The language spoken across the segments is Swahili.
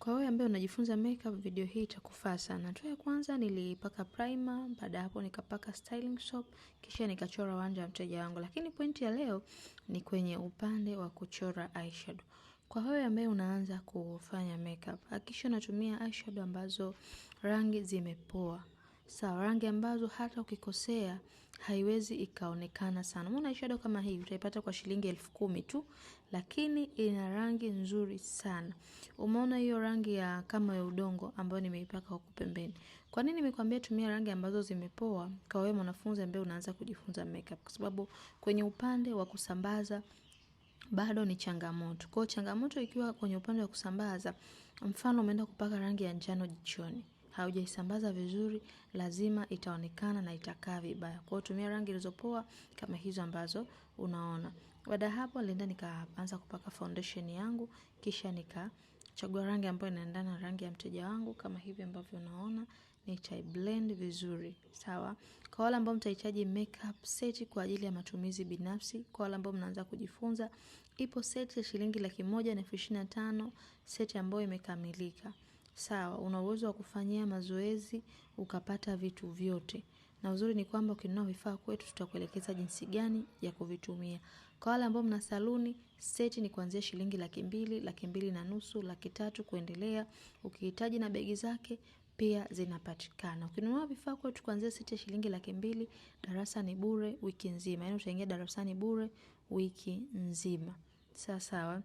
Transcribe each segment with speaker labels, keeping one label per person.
Speaker 1: Kwa wewe ambaye unajifunza makeup, video hii itakufaa sana. Hatua ya kwanza nilipaka primer, baada ya hapo nikapaka styling soap, kisha nikachora wanja wa mteja wangu. Lakini pointi ya leo ni kwenye upande wa kuchora eyeshadow. Kwa wewe ambaye unaanza kufanya makeup, hakikisha unatumia eyeshadow ambazo rangi zimepoa. Sawa, rangi ambazo hata ukikosea haiwezi ikaonekana sana. Umeona eyeshadow kama hii utaipata kwa shilingi 10,000 tu, lakini ina rangi nzuri sana. Umeona hiyo rangi ya kama ya udongo ambayo nimeipaka huku pembeni. Kwa nini nimekwambia tumia rangi ambazo zimepoa kwa wewe mwanafunzi ambaye unaanza kujifunza makeup? Kwa sababu kwenye upande wa kusambaza bado ni changamoto. Kwa changamoto ikiwa kwenye upande wa kusambaza, mfano umeenda kupaka rangi ya njano jichoni, haujaisambaza vizuri, lazima itaonekana na itakaa vibaya. Kwa hiyo tumia rangi zilizopoa kama hizo ambazo unaona. Baada hapo nilienda nikaanza kupaka foundation yangu, kisha nikachagua rangi ambayo inaendana na rangi ya mteja wangu kama hivi ambavyo unaona, blend vizuri. Sawa? Kwa wale ambao mtahitaji makeup set kwa ajili ya matumizi binafsi, kwa wale ambao mnaanza kujifunza, ipo set ya shilingi 125,000, set ambayo imekamilika. Sawa, una uwezo wa kufanyia mazoezi ukapata vitu vyote. Na uzuri ni kwamba ukinunua vifaa kwetu tutakuelekeza jinsi gani ya kuvitumia. Kwa wale ambao mna saluni, seti ni kuanzia shilingi 200,000, 250,000, 300,000 kuendelea. Ukihitaji na begi zake pia zinapatikana. Ukinunua vifaa kwetu kuanzia seti ya shilingi 200,000, darasa ni bure wiki nzima. Yaani utaingia darasani bure wiki nzima. Sawa sawa.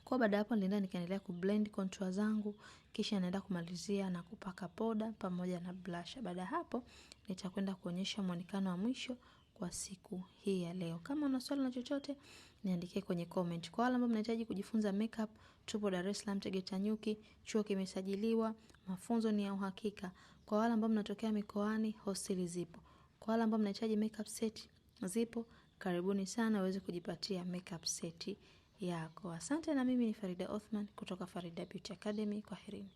Speaker 1: Kwa baada hapo nilienda nikaendelea kublend contour zangu, kisha naenda kumalizia na kupaka poda pamoja na blush. Baada hapo nitakwenda kuonyesha muonekano wa mwisho kwa siku hii ya leo. Kama una swali na chochote niandikie kwenye comment. Kwa wale ambao mnahitaji kujifunza makeup, tupo Dar es Salaam Tegeta Nyuki, chuo kimesajiliwa, mafunzo ni ya uhakika. Kwa wale ambao mnatokea mikoani, hosteli zipo. Kwa wale ambao mnahitaji makeup set zipo, karibuni sana uweze kujipatia makeup set yako. Asante, na mimi ni Farida Othman kutoka Farida Beauty Academy. Kwaherini.